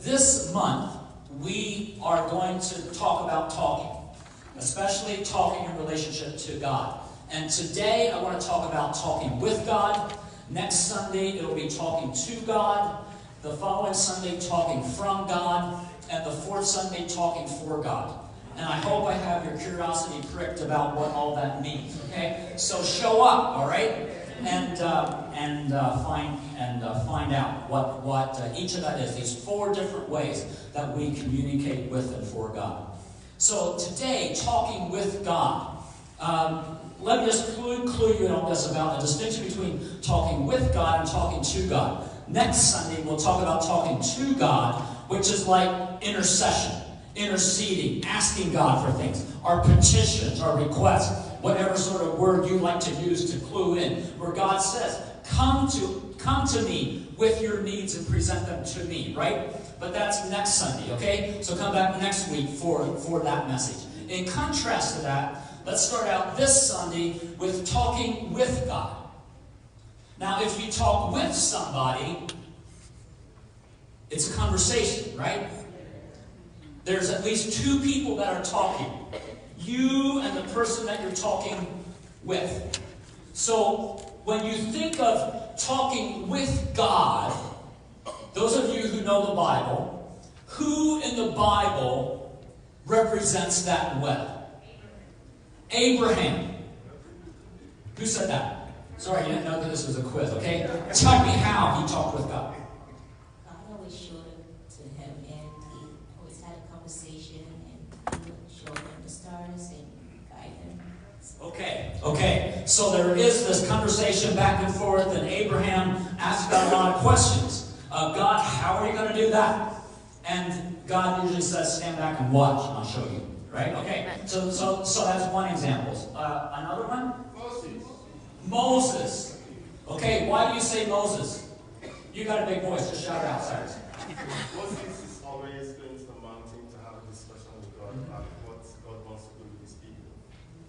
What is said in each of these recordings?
this month, we are going to talk about talking, especially talking in relationship to God. And today, I want to talk about talking with God. Next Sunday, it will be talking to God. The following Sunday, talking from God. And the fourth Sunday, talking for God. And I hope I have your curiosity pricked about what all that means. Okay, so show up, all right, and find out what each of that is. These 4 different ways that we communicate with and for God. So today, talking with God. Let me just clue you in on this about the distinction between talking with God and talking to God. Next Sunday, we'll talk about talking to God, which is like intercession, interceding, asking God for things, our petitions, our requests, whatever sort of word you like to use to clue in, where God says, come to me with your needs and present them to me, right? But that's next Sunday, okay? So come back next week for that message. In contrast to that, let's start out this Sunday with talking with God. Now, if you talk with somebody, it's a conversation, right? There's at least 2 people that are talking. You and the person that you're talking with. So, when you think of talking with God, those of you who know the Bible, who in the Bible represents that well? Abraham. Who said that? Sorry, you didn't know that this was a quiz, okay? Tell me how he talked with God. God always showed it to him, and he always had a conversation, and he would show him the stars and guide him. Okay. So there is this conversation back and forth, and Abraham asked God a lot of questions. God, how are you going to do that? And God usually says, stand back and watch, and I'll show you. Right? Okay. So that's one example. Another one? Moses. Okay, why do you say Moses? You got a big voice, just shout it out, Cyrus. Moses is always going to the mountain to have a discussion with God about what God wants to do with his people.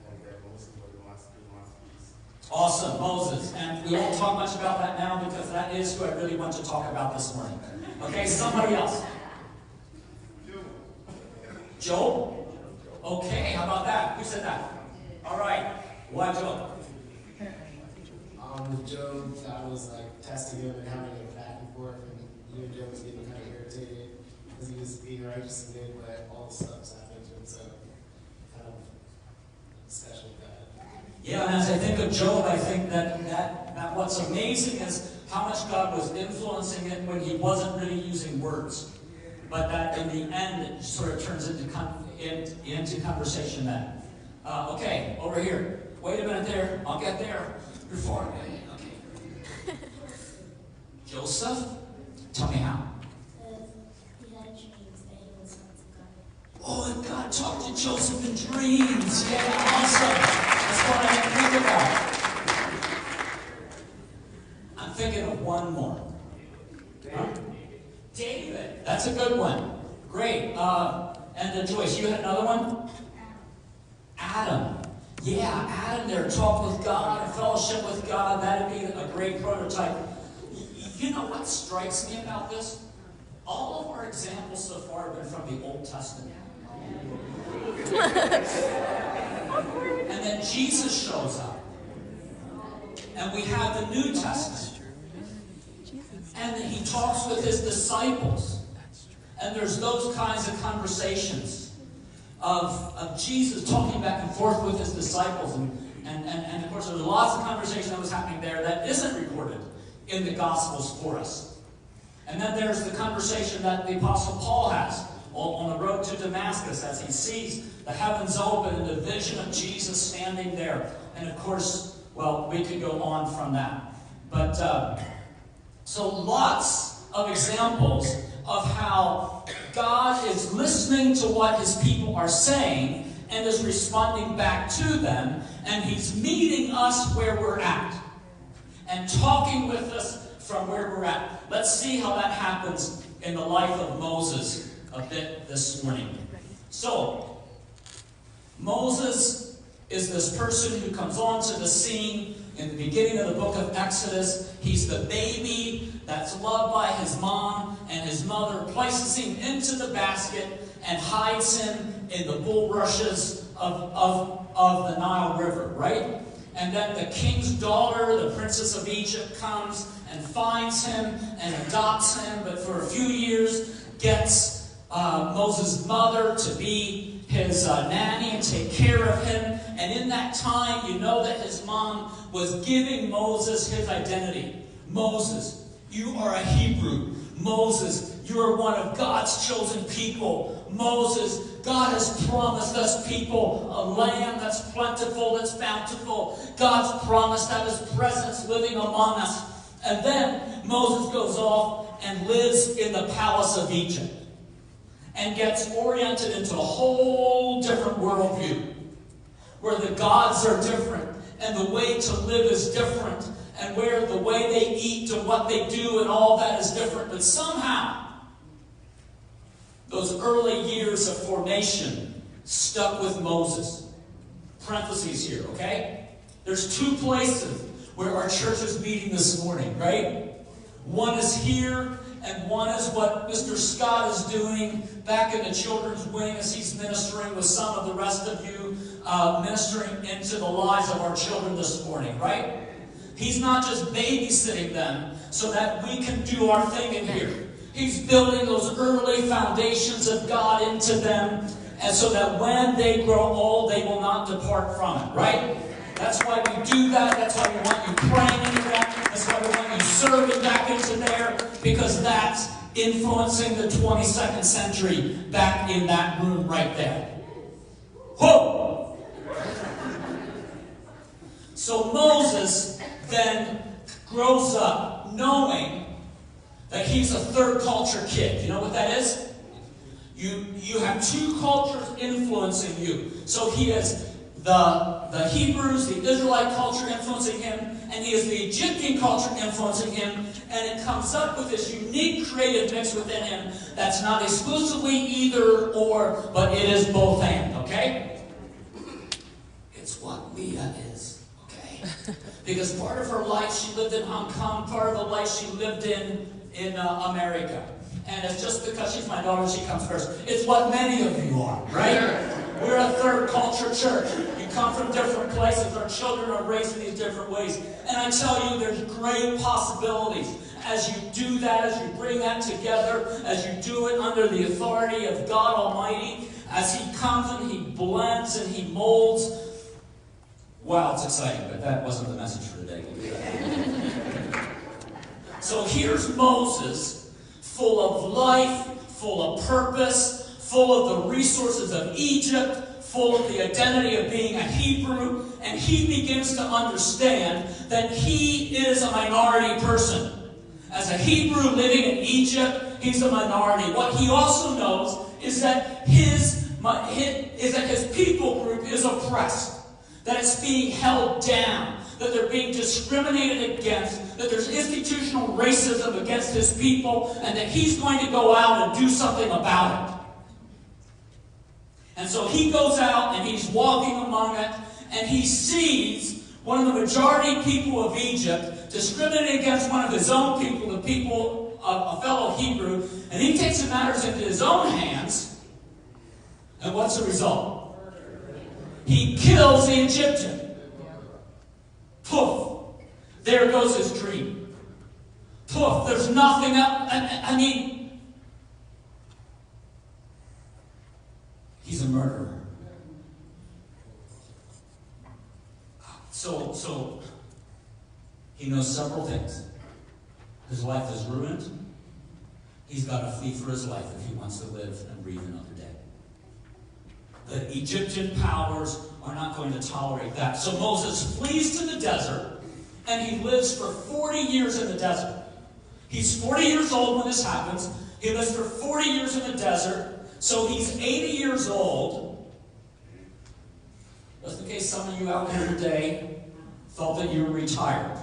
And Moses was the masterpiece. Awesome, Moses. And we won't talk much about that now because that is who I really want to talk about this morning. Okay, somebody else. Job? Okay, how about that? Who said that? All right. Why Job? With Job, God was like testing him and having a back and forth, and even Job was getting kind of irritated because he was being righteous and good, but all this stuff was happening to him, so kind of discussion with God. Yeah, and as I think of Job, I think that what's amazing is how much God was influencing it when he wasn't really using words, but that in the end it sort of turns into conversation then. Okay, over here. Wait a minute there. I'll get there. Before okay. Joseph, tell me how. He had dreams that he was sent to God. Oh, and God talked to Joseph in dreams. Yeah, awesome. That's what I didn't think about. I'm thinking of one more. Huh? David. That's a good one. Great. And Joyce, you had another one? Adam. Yeah, Adam there, talk with God, and fellowship with God. That'd be a great prototype. You know what strikes me about this? All of our examples so far have been from the Old Testament. And then Jesus shows up. And we have the New Testament. And then he talks with his disciples. And there's those kinds of conversations of Jesus talking back and forth with his disciples. And of course, there's lots of conversation that was happening there that isn't recorded in the Gospels for us. And then there's the conversation that the Apostle Paul has on the road to Damascus as he sees the heavens open and the vision of Jesus standing there. And of course, well, we could go on from that. But so lots of examples of how God is listening to what his people are saying and is responding back to them, and he's meeting us where we're at and talking with us from where we're at. Let's see how that happens in the life of Moses a bit this morning. So, Moses is this person who comes onto the scene In the beginning of the book of Exodus, he's the baby that's loved by his mom, and his mother places him into the basket and hides him in the bulrushes of the Nile River, right? And then the king's daughter, the princess of Egypt, comes and finds him and adopts him, but for a few years gets Moses' mother to be his nanny and take care of him. And in that time, you know that his mom was giving Moses his identity. Moses, you are a Hebrew. Moses, you are one of God's chosen people. Moses, God has promised us people a land that's plentiful, that's bountiful. God's promised to have his presence living among us. And then Moses goes off and lives in the palace of Egypt and gets oriented into a whole different worldview where the gods are different and the way to live is different and where the way they eat and what they do and all that is different. But somehow, those early years of formation stuck with Moses. Parentheses here, okay? There's two places where our church is meeting this morning, right? One is here, and one is what Mr. Scott is doing back in the children's wing as he's ministering with some of the rest of you, ministering into the lives of our children this morning, right? He's not just babysitting them so that we can do our thing in here. He's building those early foundations of God into them, and so that when they grow old, they will not depart from it, right? That's why we do that. That's why we want you praying into that. That's why we want you serving back into there, because that's influencing the 22nd century back in that room right there. Whoa! So Moses then grows up knowing that he's a third culture kid. You know what that is? You have two cultures influencing you. So he has the Hebrews, the Israelite culture influencing him, and he has the Egyptian culture influencing him, and it comes up with this unique creative mix within him that's not exclusively either or, but it is both and, okay? It's what Leah is, okay? Because part of her life she lived in Hong Kong, part of the life she lived in America. And it's just because she's my daughter, she comes first. It's what many of you are, right? We're a third culture church. You come from different places. Our children are raised in these different ways. And I tell you, there's great possibilities. As you do that, as you bring that together, as you do it under the authority of God Almighty, as He comes and He blends and He molds. Wow, it's exciting, but that wasn't the message for today. So here's Moses, full of life, full of purpose, full of the resources of Egypt, full of the identity of being a Hebrew, and he begins to understand that he is a minority person. As a Hebrew living in Egypt, he's a minority. What he also knows is that his people group is oppressed, that it's being held down, that they're being discriminated against, that there's institutional racism against his people, and that he's going to go out and do something about it. And so he goes out and he's walking among it, and he sees one of the majority people of Egypt discriminating against one of his own people, the people of a fellow Hebrew, and he takes the matters into his own hands. And what's the result? He kills the Egyptian. Poof. There goes his dream. Poof. There's nothing else. I mean, he's a murderer. So he knows several things. His life is ruined. He's got to flee for his life if he wants to live and breathe another day. The Egyptian powers are not going to tolerate that. So Moses flees to the desert, and he lives for 40 years in the desert. He's 40 years old when this happens. He lives for 40 years in the desert. So he's 80 years old. Just in case some of you out here today thought that you were retired.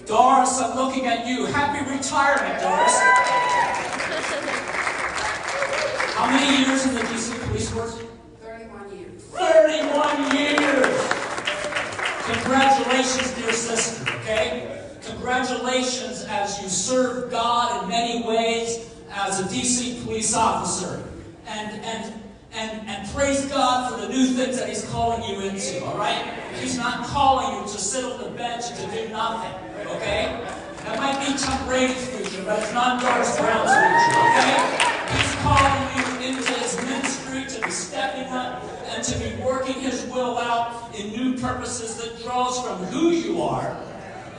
Doris, I'm looking at you. Happy retirement, Doris. How many years in the DC Police Force? 31 years. 31 years! congratulations as you serve God in many ways as a DC police officer. And praise God for the new things that He's calling you into, all right? He's not calling you to sit on the bench and to do nothing, okay? That might be Tom Brady's future, but it's not Doris Brown's future, okay? He's calling you into His ministry to be stepping up and to be working His will out in new purposes that draws from who you are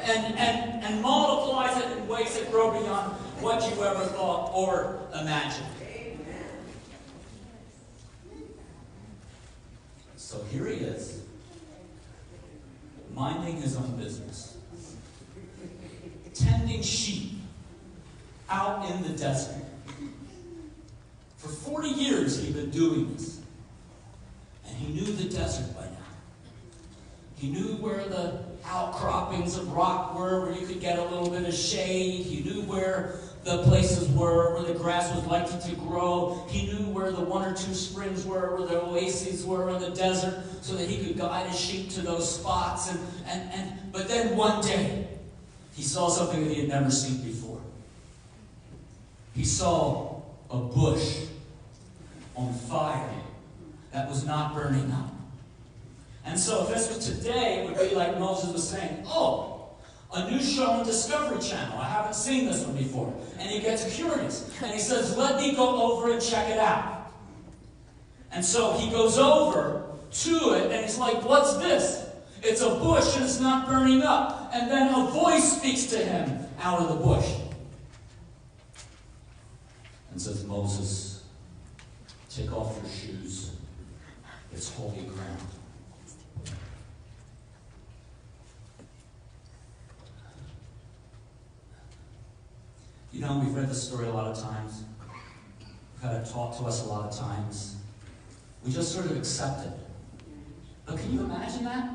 and multiplies it in ways that grow beyond what you ever thought or imagined. So here he is, minding his own business, tending sheep out in the desert. For 40 years he'd been doing this, and he knew the desert by now. He knew where the outcroppings of rock were, where you could get a little bit of shade. He knew where the places were where the grass was likely to grow. He knew where the 1 or 2 springs were, where the oases were in the desert, so that he could guide his sheep to those spots. But then one day, he saw something that he had never seen before. He saw a bush on fire that was not burning up. And so if this was today, it would be like Moses was saying, oh, a new show on Discovery Channel. I haven't seen this one before. And he gets curious. And he says, let me go over and check it out. And so he goes over to it, and he's like, what's this? It's a bush, and it's not burning up. And then a voice speaks to him out of the bush. And says, Moses, take off your shoes. It's holy ground. You know, we've read this story a lot of times. We've had it taught to us a lot of times. We just sort of accept it. But can you imagine that?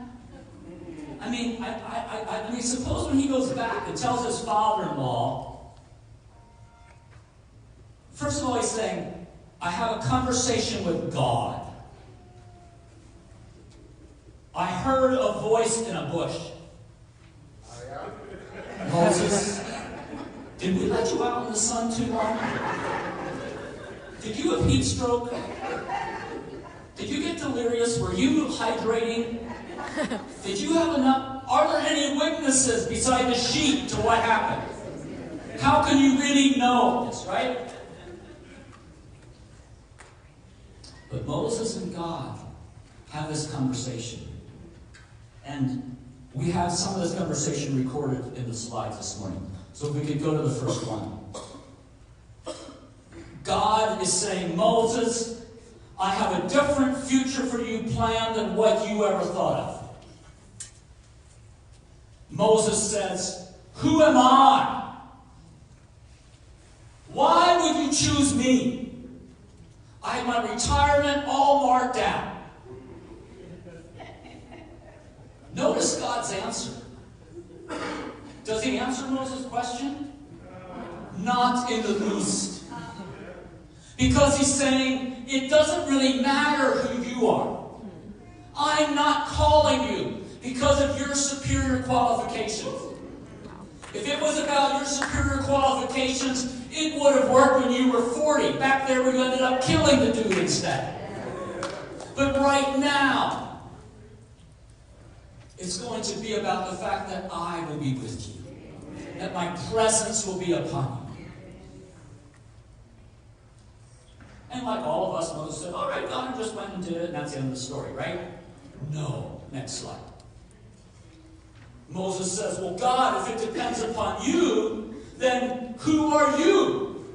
I mean, suppose when he goes back and tells his father-in-law, first of all, he's saying, I have a conversation with God. I heard a voice in a bush. Moses, did we let you out in the sun too long? Did you have heat stroke? Did you get delirious? Were you hydrating? Did you have enough? Are there any witnesses beside the sheep to what happened? How can you really know this, right? But Moses and God have this conversation. And we have some of this conversation recorded in the slides this morning. So if we could go to the first one. God is saying, Moses, I have a different future for you planned than what you ever thought of. Moses says, who am I? Why would you choose me? I have my retirement all marked out. Notice God's answer. Does he answer Moses' question? Not in the least. Because he's saying, it doesn't really matter who you are. I'm not calling you because of your superior qualifications. If it was about your superior qualifications, it would have worked when you were 40. Back there, we ended up killing the dude instead. But right now, it's going to be about the fact that I will be with you. That my presence will be upon you. And like all of us, Moses said, all right, God just went and did it, and that's the end of the story, right? No. Next slide. Moses says, well, God, if it depends upon you, then who are you?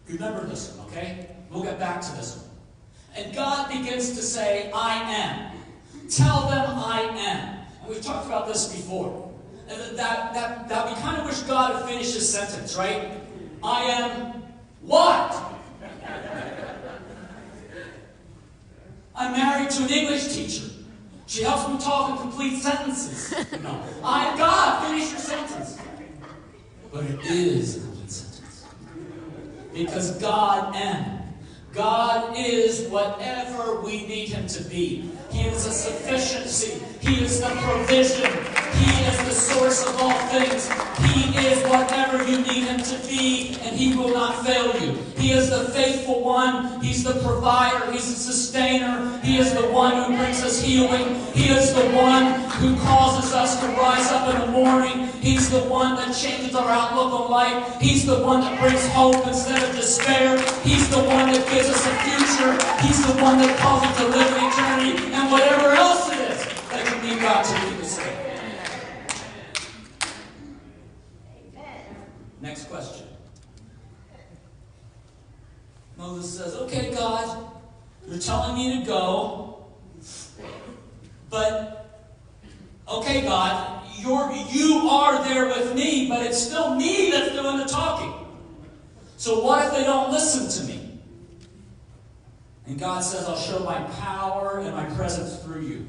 Remember this one, okay? We'll get back to this one. And God begins to say, I am. Tell them I am. And we've talked about this before. And that we kind of wish God had finished his sentence, right? I am what? I'm married to an English teacher. She helps me talk in complete sentences. No. I am God. Finish your sentence. But it is a complete sentence. Because God am. God is whatever we need him to be. He is a sufficiency. He is the provision. He is the source of all things. He is whatever you need Him to be, and He will not fail you. He is the faithful one. He's the provider. He's the sustainer. He is the one who brings us healing. He is the one who causes us to rise up in the morning. He's the one that changes our outlook on life. He's the one that brings hope instead of despair. He's the one that gives us a future. He's the one that calls us to live in eternity, and whatever else it is that can need God to lead us in. Next question. Moses says, okay, God, you're telling me to go, but, okay, God, you are there with me, but it's still me that's doing the talking. So what if they don't listen to me? And God says, I'll show my power and my presence through you.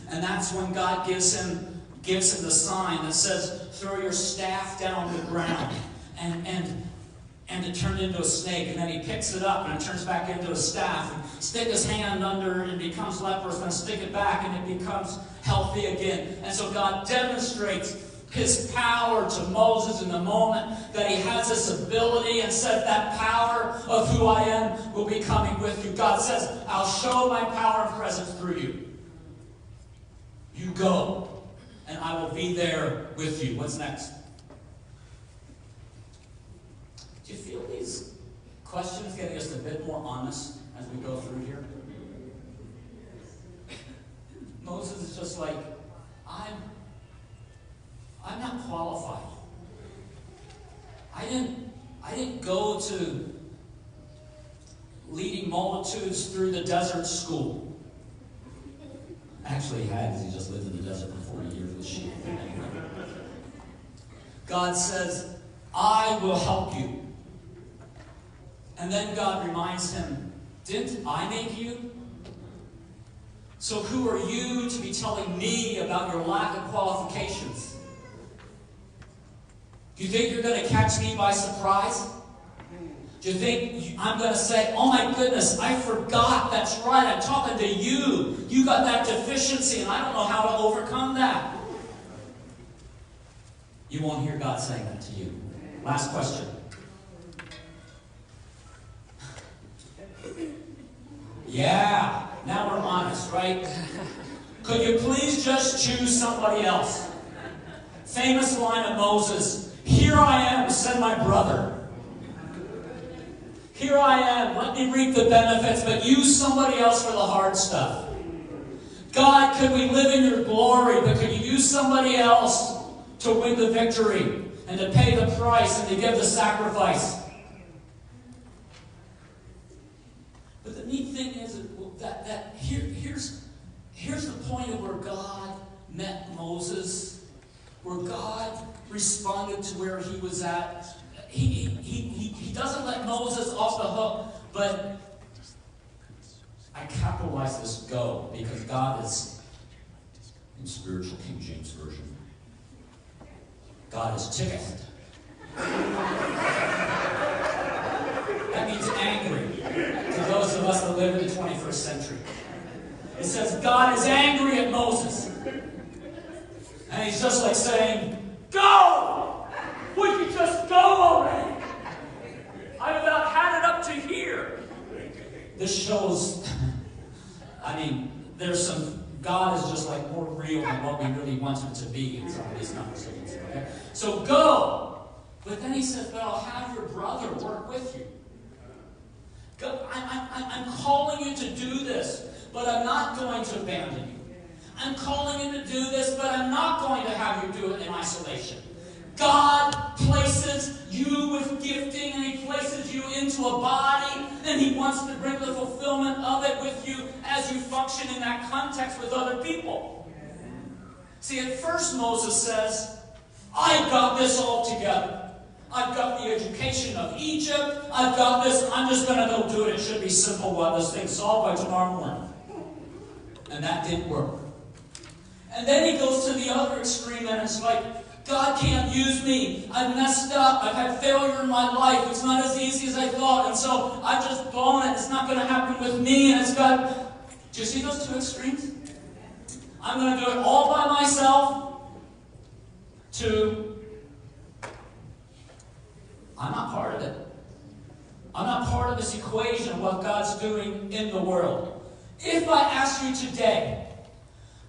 And that's when God gives him the sign that says, throw your staff down on the ground. And it turned into a snake, and then he picks it up and it turns back into a staff, and stick his hand under and it becomes leprous, and stick it back and it becomes healthy again. And so God demonstrates His power to Moses in the moment that he has this ability, and said that power of who I am will be coming with you. God says, I'll show my power and presence through you. You go, and I will be there with you. What's next? Do you feel these questions getting us a bit more honest as we go through here? Moses is just like, I'm not qualified. I didn't go to leading multitudes through the desert school. Actually, he had, because he just lived in the desert for 40 years with sheep. God says, I will help you. And then God reminds him, didn't I make you? So who are you to be telling me about your lack of qualifications? Do you think you're going to catch me by surprise? Do you think I'm going to say, oh my goodness, I forgot, that's right, I'm talking to you. You got that deficiency and I don't know how to overcome that. You won't hear God saying that to you. Last question. Yeah, now we're honest, right? Could you please just choose somebody else? Famous line of Moses, here I am, send my brother. Here I am, let me reap the benefits, but use somebody else for the hard stuff. God, could we live in your glory, but could you use somebody else to win the victory and to pay the price and to give the sacrifice? But the neat thing is that here's the point of where God met Moses, where God responded to where he was at. He doesn't let Moses off the hook, but I capitalize this go because God is, in spiritual King James Version, God is tickled. That means angry to those of us that live in the 21st century. It says God is angry at Moses. And he's just like saying, go! Would you just go already? I've about had it up to here. This shows, there's some, God is just like more real than what we really want him to be in some of these conversations. Okay? So go! But then he says, but I'll have your brother work with you. Go, I'm calling you to do this, but I'm not going to abandon you. I'm calling you to do this, but I'm not going to have you do it in isolation. God places you with gifting, and He places you into a body, and He wants to bring the fulfillment of it with you as you function in that context with other people. See, at first Moses says, I've got this all together. I've got the education of Egypt. I've got this. I'm just going to go do it. It should be simple. We'll have this thing solved by tomorrow morning. And that didn't work. And then he goes to the other extreme, and it's like, God can't use me. I've messed up. I've had failure in my life. It's not as easy as I thought. And so I've just blown it. It's not going to happen with me. And it's got... Do you see those two extremes? I'm going to do it all by myself. to, I'm not part of it. I'm not part of this equation of what God's doing in the world. If I ask you today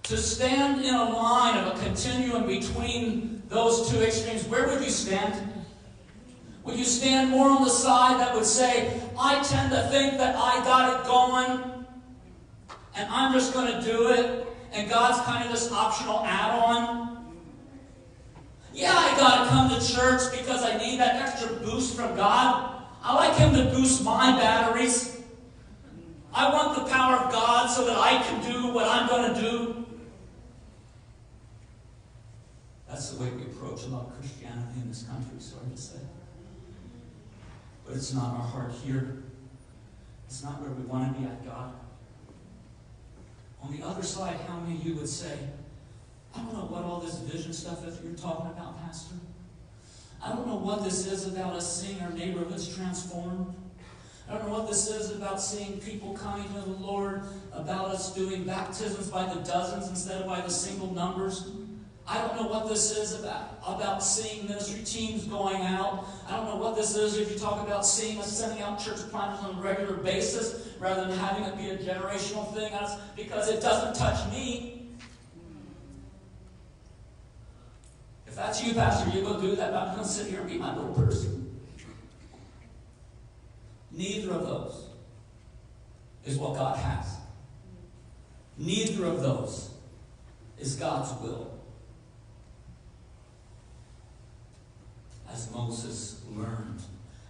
to stand in a line of a continuum between those two extremes, where would you stand? Would you stand more on the side that would say, I tend to think that I got it going, and I'm just going to do it, and God's kind of this optional add-on? Yeah, I got to come to church because I need that extra boost from God. I like Him to boost my batteries. I want the power of God so that I can do what I'm going to do. That's the way we approach a lot of Christianity in this country, sorry to say. But it's not our heart here. It's not where we want to be at God. On the other side, how many of you would say, I don't know what all this vision stuff is you're talking about, Pastor. I don't know what this is about us seeing our neighborhoods transformed. I don't know what this is about seeing people coming to the Lord, about us doing baptisms by the dozens instead of by the single numbers. I don't know what this is about seeing ministry teams going out. I don't know what this is if you talk about seeing us sending out church planters on a regular basis rather than having it be a generational thing, because it doesn't touch me. If that's you, Pastor, you go do that, but I'm going to sit here and be my little person. Neither of those is what God has. Neither of those is God's will. As Moses learned,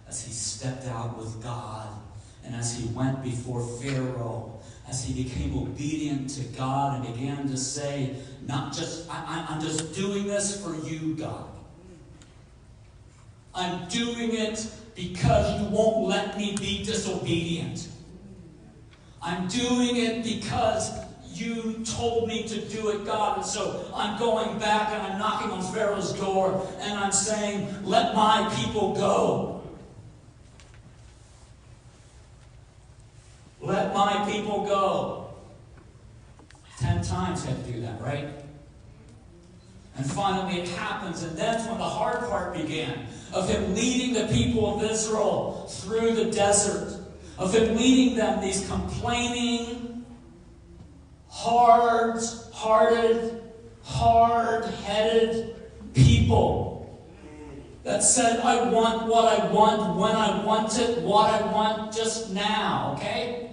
as he stepped out with God, and as he went before Pharaoh, as he became obedient to God and began to say, not just, I'm just doing this for you, God. I'm doing it because you won't let me be disobedient. I'm doing it because you told me to do it, God. And so I'm going back and I'm knocking on Pharaoh's door and I'm saying, let my people go. Let my people go. 10 times he had to do that, right? And finally it happens, and that's when the hard part began, of him leading the people of Israel through the desert, of him leading them, these complaining, hard-hearted, hard-headed people that said, I want what I want, when I want it, what I want just now, okay?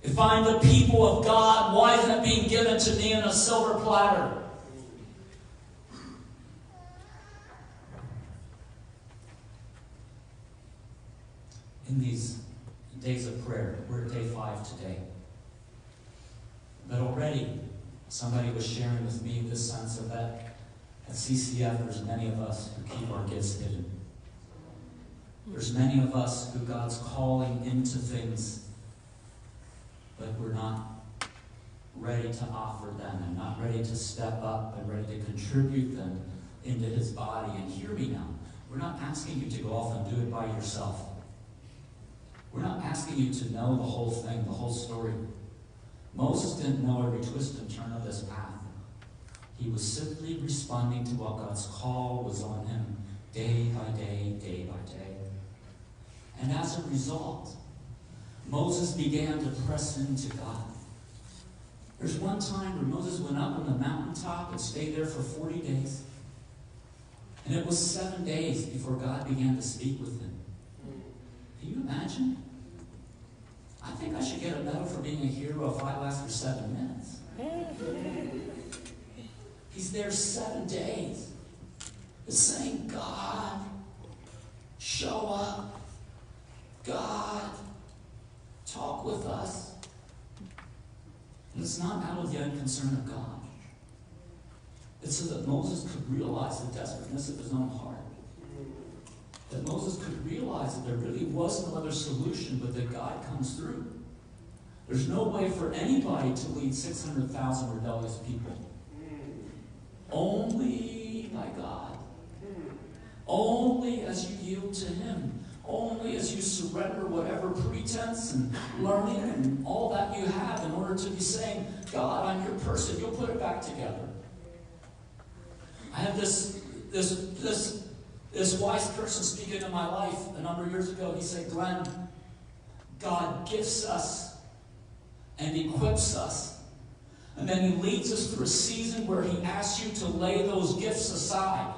If I'm the people of God, why isn't it being given to me in a silver platter? In these days of prayer, we're at day 5 today. But already, somebody was sharing with me this sense of that at CCF, there's many of us who keep our gifts hidden. There's many of us who God's calling into things, but we're not ready to offer them and not ready to step up and ready to contribute them into His body. And hear me now, we're not asking you to go off and do it by yourself. We're not asking you to know the whole thing, the whole story. Moses didn't know every twist and turn of this path. He was simply responding to what God's call was on him day by day, day by day. And as a result, Moses began to press into God. There's one time where Moses went up on the mountaintop and stayed there for 40 days. And it was 7 days before God began to speak with him. Can you imagine? I think I should get a medal for being a hero if I last for 7 minutes. He's there 7 days. He's saying, God, show up. God, talk with us. And it's not out of the unconcern of God. It's so that Moses could realize the desperateness of his own heart. That Moses could realize that there really was no other solution but that God comes through. There's no way for anybody to lead 600,000 rebellious people. Only by God. Only as you yield to Him. only as you surrender whatever pretense and learning and all that you have in order to be saying, God, I'm your person. You'll put it back together. I have this wise person speaking in my life a number of years ago. He said, Glenn, God gifts us and equips us. And then he leads us through a season where he asks you to lay those gifts aside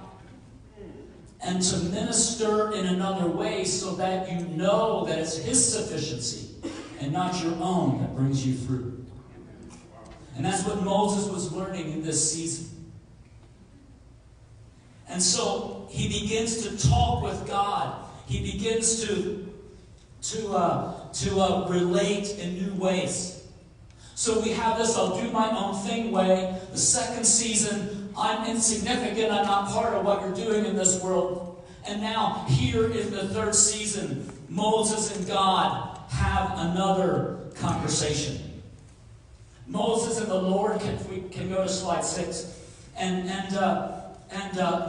and to minister in another way so that you know that it's his sufficiency and not your own that brings you through. And that's what Moses was learning in this season. And so he begins to talk with God. He begins to relate in new ways. So we have this I'll do my own thing way. The second season, I'm insignificant. I'm not part of what you're doing in this world. And now here in the third season, Moses and God have another conversation. Moses and the Lord, we can go to slide 6. And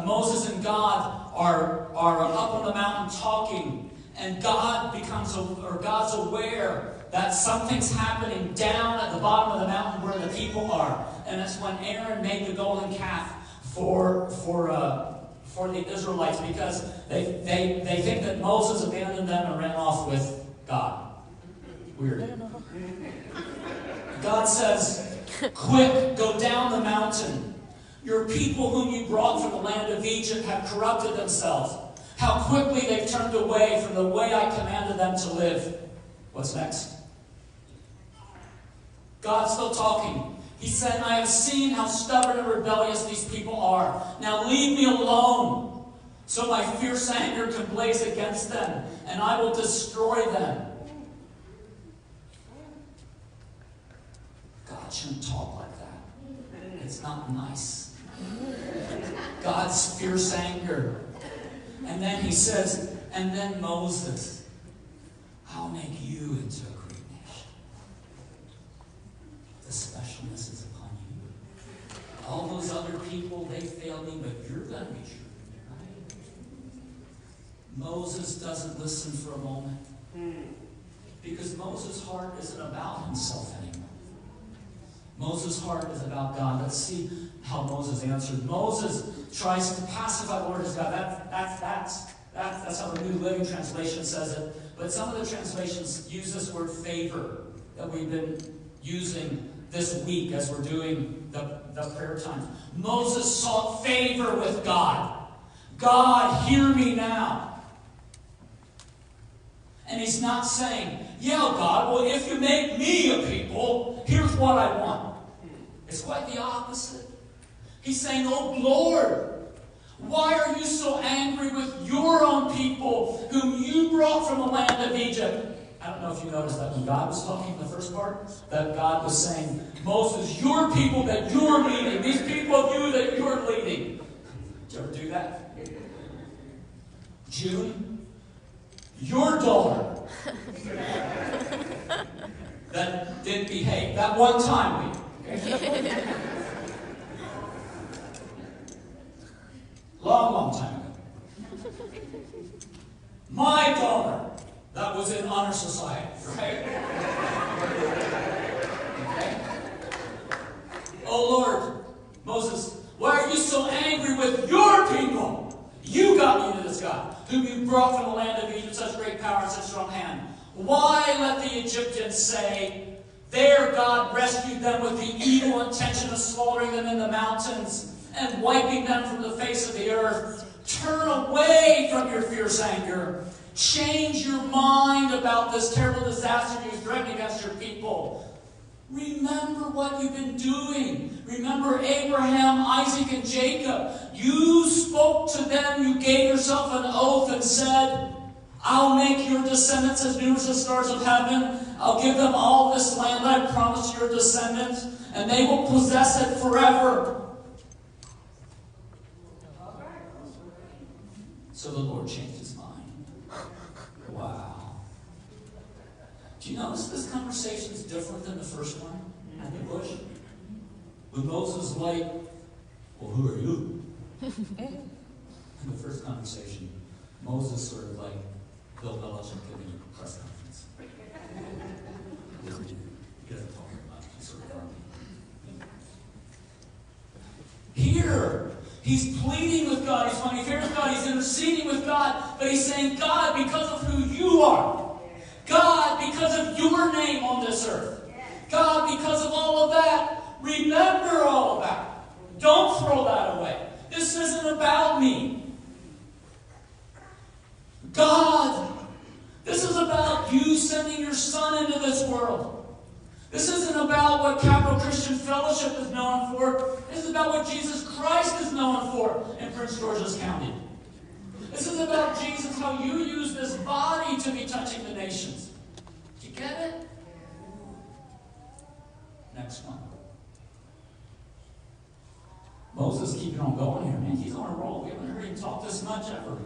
Moses and God are up on the mountain talking, and God's aware that something's happening down at the bottom of the mountain where the people are. And that's when Aaron made the golden calf for the Israelites, because they think that Moses abandoned them and ran off with God. Weird. God says, quick, go down the mountain. Your people whom you brought from the land of Egypt have corrupted themselves. How quickly they've turned away from the way I commanded them to live. What's next? God's still talking. He said, I have seen how stubborn and rebellious these people are. Now leave me alone, so my fierce anger can blaze against them, and I will destroy them. God shouldn't talk like that. It's not nice. God's fierce anger. And then he says, and then Moses, I'll make you into a great nation. The specialness is upon you. All those other people, they failed me, but you're going to be true. Right? Moses doesn't listen for a moment. Because Moses' heart isn't about himself anymore. Moses' heart is about God. Let's see how Moses answered. Moses tries to pacify the Lord as God. That's how the New Living Translation says it. But some of the translations use this word favor that we've been using this week as we're doing the prayer times. Moses sought favor with God. God, hear me now. And he's not saying, yeah, God, well, if you make me a people, here's what I want. It's quite the opposite. He's saying, oh, Lord, why are you so angry with your own people whom you brought from the land of Egypt? I don't know if you noticed that when God was talking in the first part, that God was saying, Moses, your people that you're leading, these people of you that you're leading. Did you ever do that? June, your daughter that didn't behave. That one time long time ago. My daughter that was in honor society, right? Okay? Oh Lord, Moses, why are you so angry with your people? You got me into this God, whom you brought from the land of Egypt, such great power and such strong hand. Why let the Egyptians say, there God rescued them with the evil intention of slaughtering them in the mountains and wiping them from the face of the earth? Turn away from your fierce anger. Change your mind about this terrible disaster you've threatened against your people. Remember what you've been doing. Remember Abraham, Isaac, and Jacob. You spoke to them. You gave yourself an oath and said, I'll make your descendants as numerous as stars of heaven. I'll give them all this land I promised your descendants, and they will possess it forever. So the Lord changed his mind. Wow. Do you notice this conversation is different than the first one at the bush? When Moses was like, well, who are you? In the first conversation, Moses sort of like Bill Belichick giving a press conference. He doesn't talk very much. He's sort of grumpy. Here, he's pleading with God. He's finding favor with God. He's interceding with God. But he's saying, God, because of who you are. God, because of your name on this earth. God, because of all of that. Remember all of that. Don't throw that away. This isn't about me. God, this is about you sending your Son into this world. This isn't about what Capital Christian Fellowship is known for. This is about what Jesus Christ is known for in Prince George's County. This is about Jesus, how you use this body to be touching the nations. Do you get it? Next one. Moses keeping on going here, man. He's on a roll. We haven't heard him talk this much ever.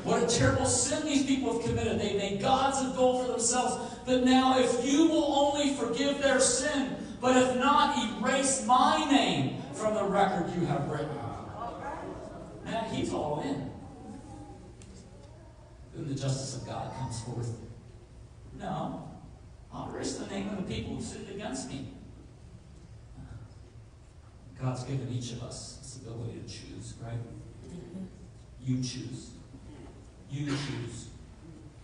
What a terrible sin these people have committed. They made gods of gold for themselves. But now, if you will only forgive their sin, but if not, erase my name from the record you have written. Man, he's all in. Then the justice of God comes forth. No, I'll erase the name of the people who sinned against me. God's given each of us this ability to choose, right? You choose. You choose.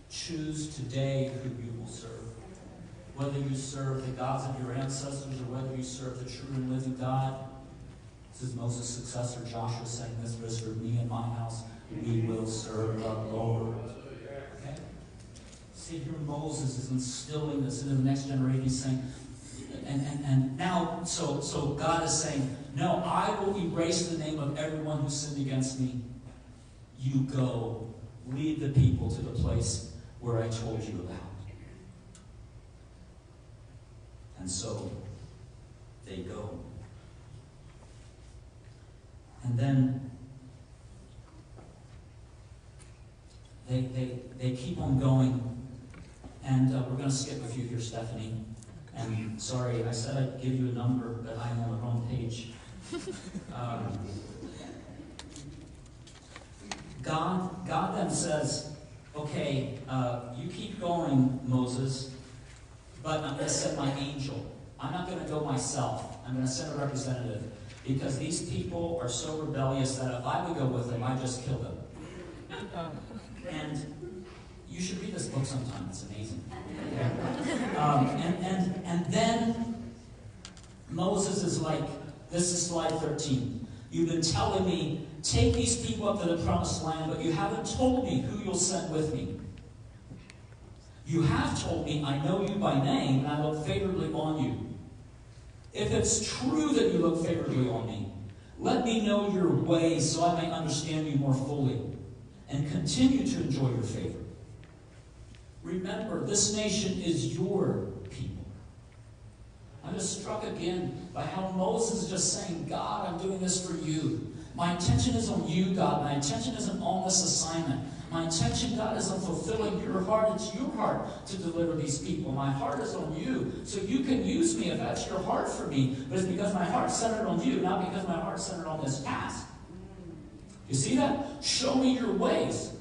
Choose today who you will serve. Whether you serve the gods of your ancestors or whether you serve the true and living God. This is Moses' successor Joshua saying this verse, for me and my house, we will serve the Lord. Okay? See, here Moses is instilling this into the next generation. He's saying, and now, so God is saying, no, I will erase the name of everyone who sinned against me. You go, lead the people to the place where I told you about. And so, they go. And then, they keep on going. And we're going to skip a few here, Stephanie. And sorry, I said I'd give you a number, but I'm on the wrong page. God then says, okay, you keep going, Moses, but I'm going to send my angel. I'm not going to go myself. I'm going to send a representative. Because these people are so rebellious that if I would go with them, I'd just kill them. And you should read this book sometime. It's amazing. And then Moses is like, this is slide 13. You've been telling me, take these people up to the promised land, but you haven't told me who you'll send with me. You have told me, I know you by name, and I look favorably on you. If it's true that you look favorably on me, let me know your ways so I may understand you more fully and continue to enjoy your favor. Remember, this nation is your people. I'm just struck again by how Moses is just saying, God, I'm doing this for you. My intention is on you, God. My intention isn't on this assignment. My intention, God, is on fulfilling your heart. It's your heart to deliver these people. My heart is on you. So you can use me if that's your heart for me. But it's because my heart's centered on you, not because my heart's centered on this task. You see that? Show me your ways.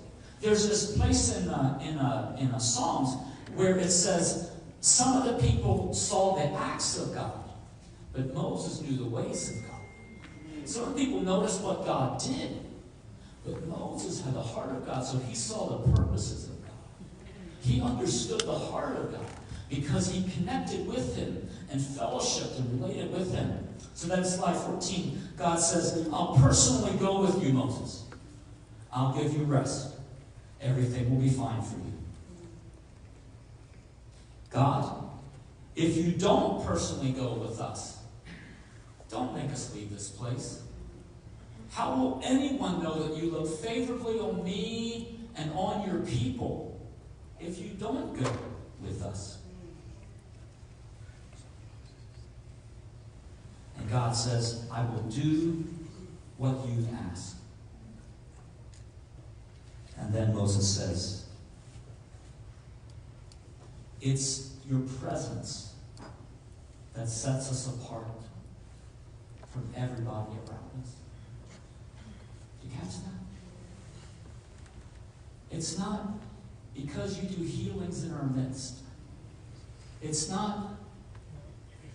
There's this place in Psalms where it says, some of the people saw the acts of God, but Moses knew the ways of God. Some people noticed what God did, but Moses had the heart of God, so he saw the purposes of God. He understood the heart of God because he connected with him and fellowshiped and related with him. So that's slide 14. God says, I'll personally go with you, Moses. I'll give you rest. Everything will be fine for you. God, if you don't personally go with us, don't make us leave this place. How will anyone know that you look favorably on me and on your people if you don't go with us? And God says, I will do what you've asked. And then Moses says, it's your presence that sets us apart from everybody around us. Do you catch that? It's not because you do healings in our midst. It's not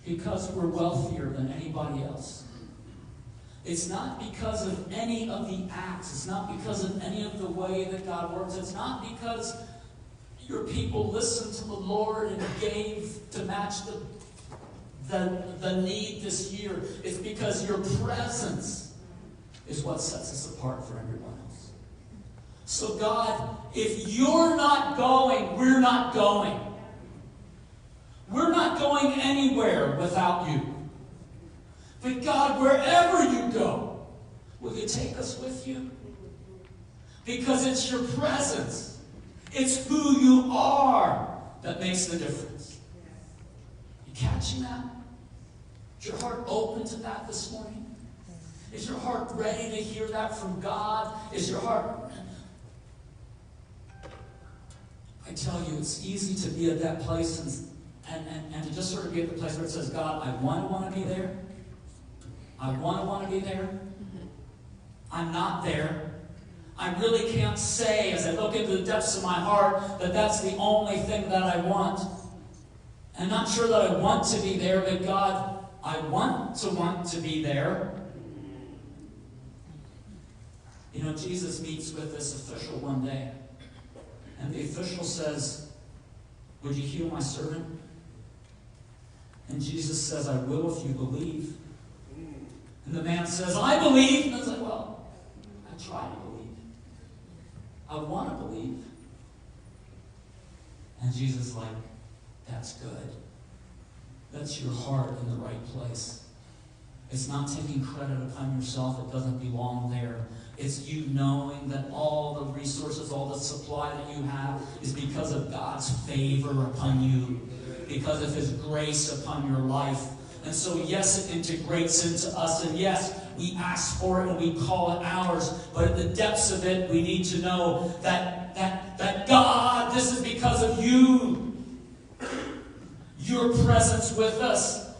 because we're wealthier than anybody else. It's not because of any of the acts. It's not because of any of the way that God works. It's not because your people listened to the Lord and gave to match the need this year. It's because your presence is what sets us apart from everyone else. So God, if you're not going, we're not going. We're not going anywhere without you. But God, wherever you go, will you take us with you? Because it's your presence. It's who you are that makes the difference. You catching that? Is your heart open to that this morning? Is your heart ready to hear that from God? Is your heart... I tell you, it's easy to be at that place and to just sort of be at the place where it says, God, I want to be there. I want to be there. I'm not there. I really can't say, as I look into the depths of my heart, that that's the only thing that I want. I'm not sure that I want to be there, but God, I want to be there. You know, Jesus meets with this official one day, and the official says, would you heal my servant? And Jesus says, I will if you believe. And the man says, I believe. And I was like, well, I try to believe. I want to believe. And Jesus is like, that's good. That's your heart in the right place. It's not taking credit upon yourself. It doesn't belong there. It's you knowing that all the resources, all the supply that you have is because of God's favor upon you, because of His grace upon your life. And so, yes, it integrates into us, and yes, we ask for it and we call it ours, but at the depths of it, we need to know that God, this is because of you, your presence with us.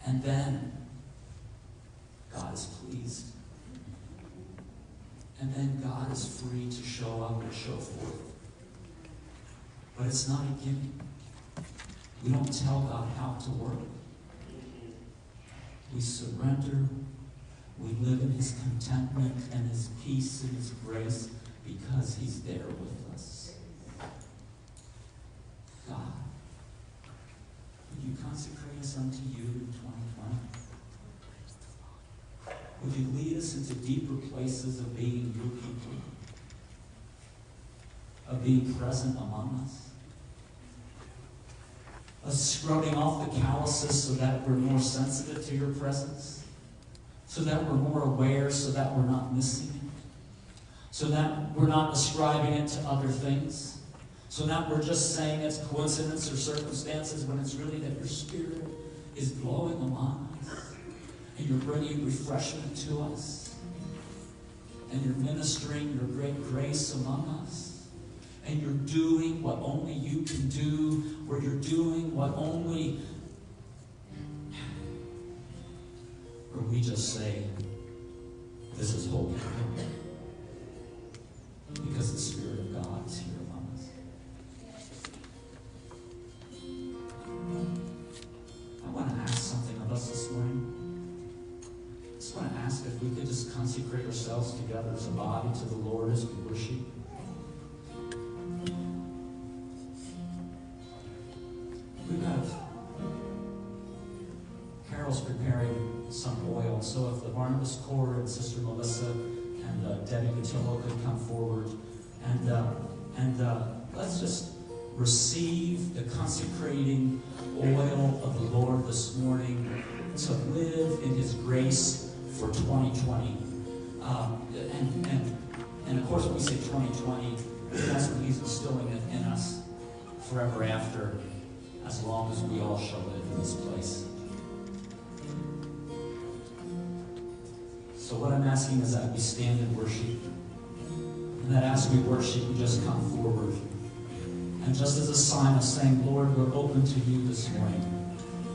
And then God is pleased. And then God is free to show up and show forth. But it's not a giving. We don't tell God how to work. We surrender. We live in His contentment and His peace and His grace because He's there with us. God, would you consecrate us unto you in 2020? Would you lead us into deeper places of being your people? Of being present among us? Of scrubbing off the calluses so that we're more sensitive to your presence? So that we're more aware, so that we're not missing it? So that we're not ascribing it to other things? So that we're just saying it's coincidence or circumstances when it's really that your Spirit is blowing among us and you're bringing refreshment to us and you're ministering your great grace among us. And you're doing what only you can do, where you're doing what only... Where we just say, this is holy. Because the Spirit of God is here among us. I want to ask something of us this morning. I just want to ask if we could just consecrate ourselves together as a body to the Lord as we worship. Carol's preparing some oil, so if the Barnabas Corps and Sister Melissa and Debbie Patillo could come forward, and let's just receive the consecrating oil of the Lord this morning to live in His grace for 2020. And of course, when we say 2020, that's when He's instilling it in us forever after, as long as we all shall live in this place. So what I'm asking is that we stand and worship. And that as we worship, we just come forward. And just as a sign of saying, Lord, we're open to you this morning.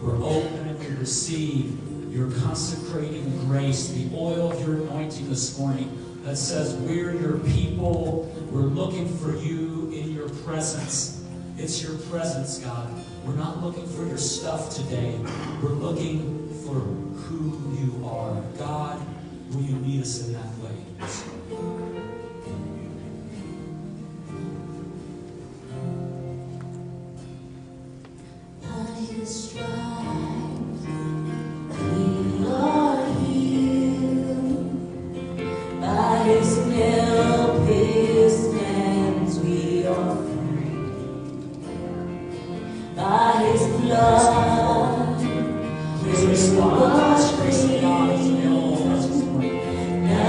We're open to receive your consecrating grace, the oil of your anointing this morning that says we're your people. We're looking for you your presence. It's your presence, God. We're not looking for your stuff today. We're looking for who you are. God, will you meet us in that way? By his stripes we are healed. By his nail-pierced hands we are free. By his blood we are